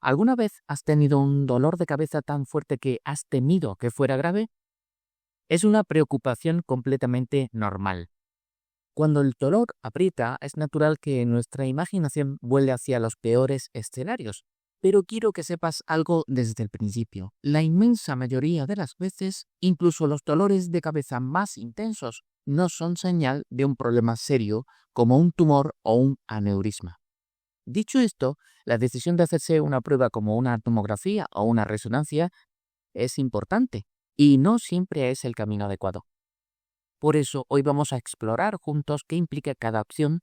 ¿Alguna vez has tenido un dolor de cabeza tan fuerte que has temido que fuera grave? Es una preocupación completamente normal. Cuando el dolor aprieta, es natural que nuestra imaginación vuele hacia los peores escenarios. Pero quiero que sepas algo desde el principio. La inmensa mayoría de las veces, incluso los dolores de cabeza más intensos, no son señal de un problema serio como un tumor o un aneurisma. Dicho esto, la decisión de hacerse una prueba como una tomografía o una resonancia es importante y no siempre es el camino adecuado. Por eso hoy vamos a explorar juntos qué implica cada opción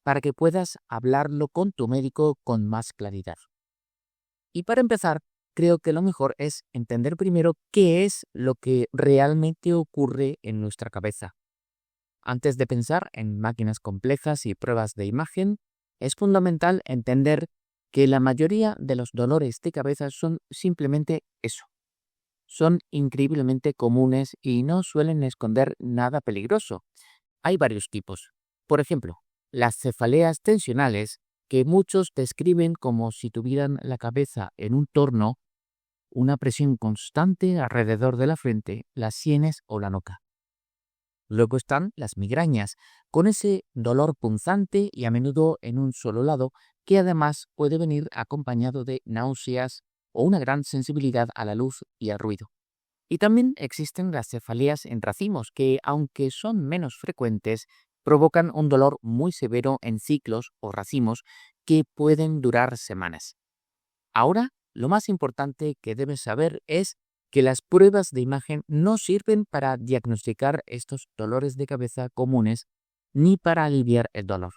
para que puedas hablarlo con tu médico con más claridad. Y para empezar, creo que lo mejor es entender primero qué es lo que realmente ocurre en nuestra cabeza. Antes de pensar en máquinas complejas y pruebas de imagen, es fundamental entender que la mayoría de los dolores de cabeza son simplemente eso. Son increíblemente comunes y no suelen esconder nada peligroso. Hay varios tipos. Por ejemplo, las cefaleas tensionales, que muchos describen como si tuvieran la cabeza en un torno, una presión constante alrededor de la frente, las sienes o la nuca. Luego están las migrañas, con ese dolor punzante y a menudo en un solo lado, que además puede venir acompañado de náuseas o una gran sensibilidad a la luz y al ruido. Y también existen las cefaleas en racimos, que aunque son menos frecuentes, provocan un dolor muy severo en ciclos o racimos que pueden durar semanas. Ahora, lo más importante que debes saber es que las pruebas de imagen no sirven para diagnosticar estos dolores de cabeza comunes ni para aliviar el dolor.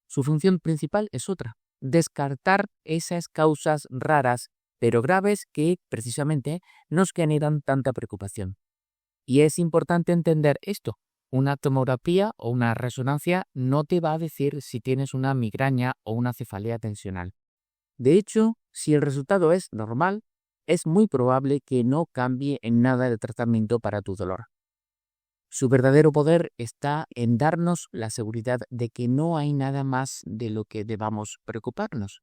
Su función principal es otra: descartar esas causas raras pero graves que precisamente nos generan tanta preocupación. Y es importante entender esto. Una tomografía o una resonancia no te va a decir si tienes una migraña o una cefalea tensional. De hecho, si el resultado es normal, es muy probable que no cambie en nada el tratamiento para tu dolor. Su verdadero poder está en darnos la seguridad de que no hay nada más de lo que debamos preocuparnos.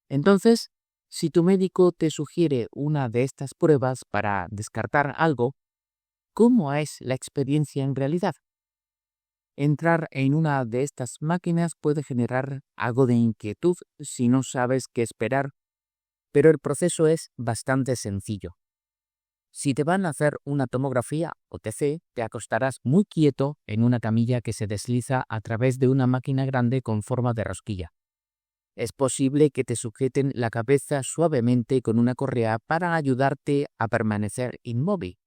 Entonces, si tu médico te sugiere una de estas pruebas para descartar algo, ¿cómo es la experiencia en realidad? Entrar en una de estas máquinas puede generar algo de inquietud si no sabes qué esperar, pero el proceso es bastante sencillo. Si te van a hacer una tomografía o TC, te acostarás muy quieto en una camilla que se desliza a través de una máquina grande con forma de rosquilla. Es posible que te sujeten la cabeza suavemente con una correa para ayudarte a permanecer inmóvil.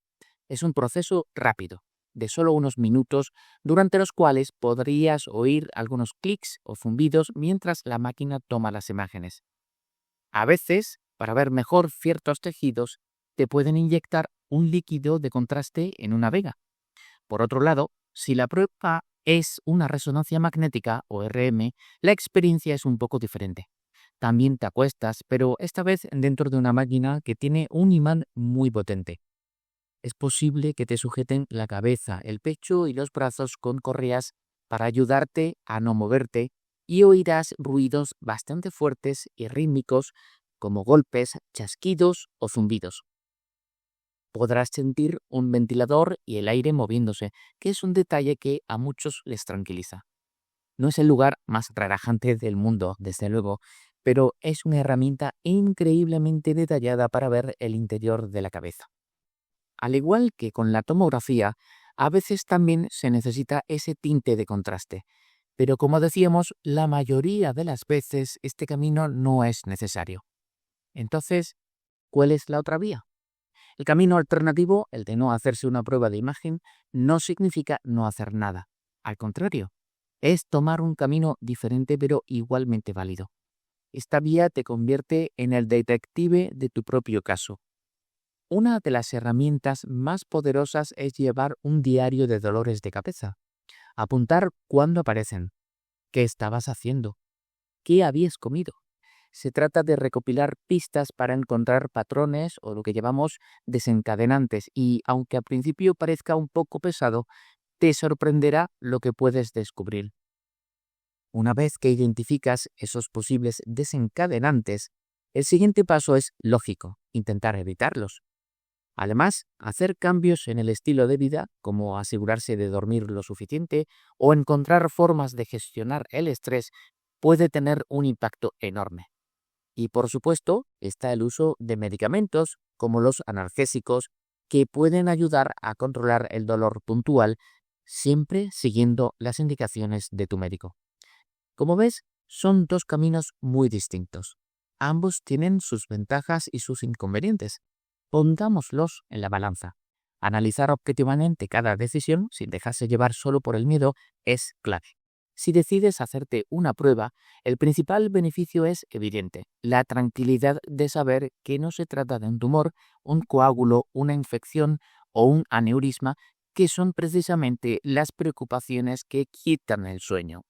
Es un proceso rápido, de solo unos minutos, durante los cuales podrías oír algunos clics o zumbidos mientras la máquina toma las imágenes. A veces, para ver mejor ciertos tejidos, te pueden inyectar un líquido de contraste en una vega. Por otro lado, si la prueba es una resonancia magnética o RM, la experiencia es un poco diferente. También te acuestas, pero esta vez dentro de una máquina que tiene un imán muy potente. Es posible que te sujeten la cabeza, el pecho y los brazos con correas para ayudarte a no moverte, y oirás ruidos bastante fuertes y rítmicos como golpes, chasquidos o zumbidos. Podrás sentir un ventilador y el aire moviéndose, que es un detalle que a muchos les tranquiliza. No es el lugar más relajante del mundo, desde luego, pero es una herramienta increíblemente detallada para ver el interior de la cabeza. Al igual que con la tomografía, a veces también se necesita ese tinte de contraste, pero como decíamos, la mayoría de las veces este camino no es necesario. Entonces, ¿cuál es la otra vía? El camino alternativo, el de no hacerse una prueba de imagen, no significa no hacer nada. Al contrario, es tomar un camino diferente pero igualmente válido. Esta vía te convierte en el detective de tu propio caso. Una de las herramientas más poderosas es llevar un diario de dolores de cabeza. Apuntar cuándo aparecen, qué estabas haciendo, qué habías comido. Se trata de recopilar pistas para encontrar patrones o lo que llamamos desencadenantes y, aunque al principio parezca un poco pesado, te sorprenderá lo que puedes descubrir. Una vez que identificas esos posibles desencadenantes, el siguiente paso es lógico, intentar evitarlos. Además, hacer cambios en el estilo de vida, como asegurarse de dormir lo suficiente o encontrar formas de gestionar el estrés, puede tener un impacto enorme. Y por supuesto, está el uso de medicamentos, como los analgésicos, que pueden ayudar a controlar el dolor puntual, siempre siguiendo las indicaciones de tu médico. Como ves, son dos caminos muy distintos. Ambos tienen sus ventajas y sus inconvenientes. Pongámoslos en la balanza. Analizar objetivamente cada decisión, sin dejarse llevar solo por el miedo, es clave. Si decides hacerte una prueba, el principal beneficio es evidente: la tranquilidad de saber que no se trata de un tumor, un coágulo, una infección o un aneurisma, que son precisamente las preocupaciones que quitan el sueño.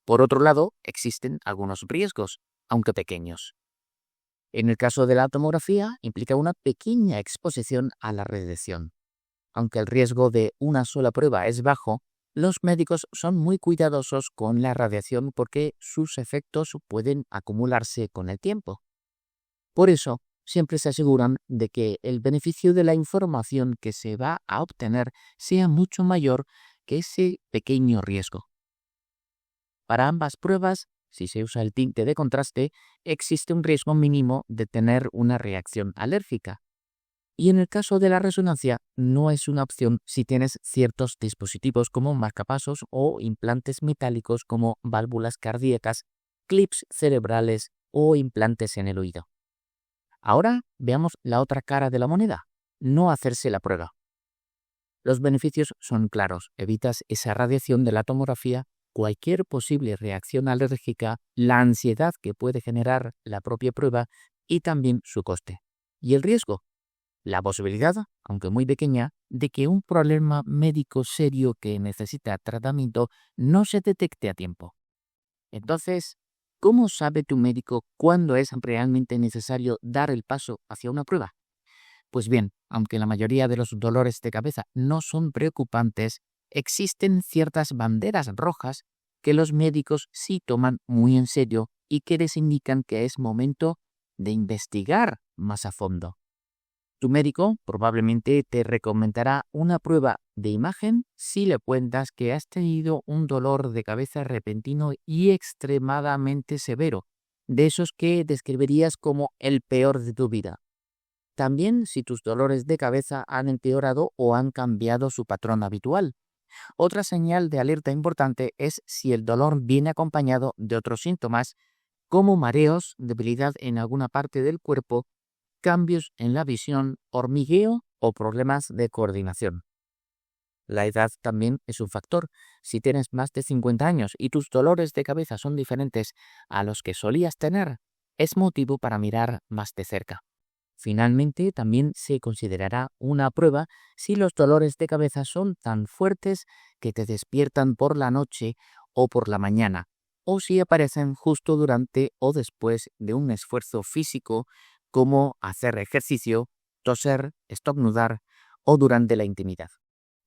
Por otro lado, existen algunos riesgos, aunque pequeños. En el caso de la tomografía, implica una pequeña exposición a la radiación. Aunque el riesgo de una sola prueba es bajo, los médicos son muy cuidadosos con la radiación porque sus efectos pueden acumularse con el tiempo. Por eso, siempre se aseguran de que el beneficio de la información que se va a obtener sea mucho mayor que ese pequeño riesgo. Para ambas pruebas, si se usa el tinte de contraste, existe un riesgo mínimo de tener una reacción alérgica. Y en el caso de la resonancia, no es una opción si tienes ciertos dispositivos como marcapasos o implantes metálicos como válvulas cardíacas, clips cerebrales o implantes en el oído. Ahora veamos la otra cara de la moneda: no hacerse la prueba. Los beneficios son claros: evitas esa radiación de la tomografía, cualquier posible reacción alérgica, la ansiedad que puede generar la propia prueba y también su coste. ¿Y el riesgo? La posibilidad, aunque muy pequeña, de que un problema médico serio que necesita tratamiento no se detecte a tiempo. Entonces, ¿cómo sabe tu médico cuándo es realmente necesario dar el paso hacia una prueba? Pues bien, aunque la mayoría de los dolores de cabeza no son preocupantes, existen ciertas banderas rojas que los médicos sí toman muy en serio y que les indican que es momento de investigar más a fondo. Tu médico probablemente te recomendará una prueba de imagen si le cuentas que has tenido un dolor de cabeza repentino y extremadamente severo, de esos que describirías como el peor de tu vida. También si tus dolores de cabeza han empeorado o han cambiado su patrón habitual. Otra señal de alerta importante es si el dolor viene acompañado de otros síntomas como mareos, debilidad en alguna parte del cuerpo, cambios en la visión, hormigueo o problemas de coordinación. La edad también es un factor. Si tienes más de 50 años y tus dolores de cabeza son diferentes a los que solías tener, es motivo para mirar más de cerca. Finalmente, también se considerará una prueba si los dolores de cabeza son tan fuertes que te despiertan por la noche o por la mañana, o si aparecen justo durante o después de un esfuerzo físico, como hacer ejercicio, toser, estornudar o durante la intimidad.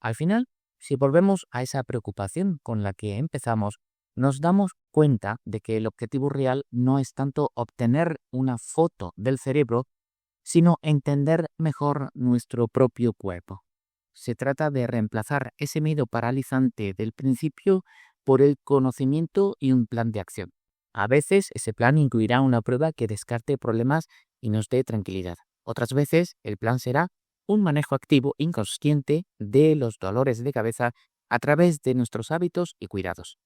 Al final, si volvemos a esa preocupación con la que empezamos, nos damos cuenta de que el objetivo real no es tanto obtener una foto del cerebro, sino entender mejor nuestro propio cuerpo. Se trata de reemplazar ese miedo paralizante del principio por el conocimiento y un plan de acción. A veces ese plan incluirá una prueba que descarte problemas y nos dé tranquilidad. Otras veces el plan será un manejo activo inconsciente de los dolores de cabeza a través de nuestros hábitos y cuidados.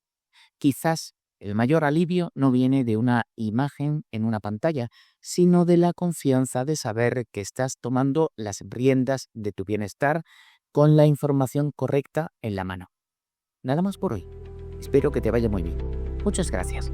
Quizás el mayor alivio no viene de una imagen en una pantalla, sino de la confianza de saber que estás tomando las riendas de tu bienestar con la información correcta en la mano. Nada más por hoy. Espero que te vaya muy bien. Muchas gracias.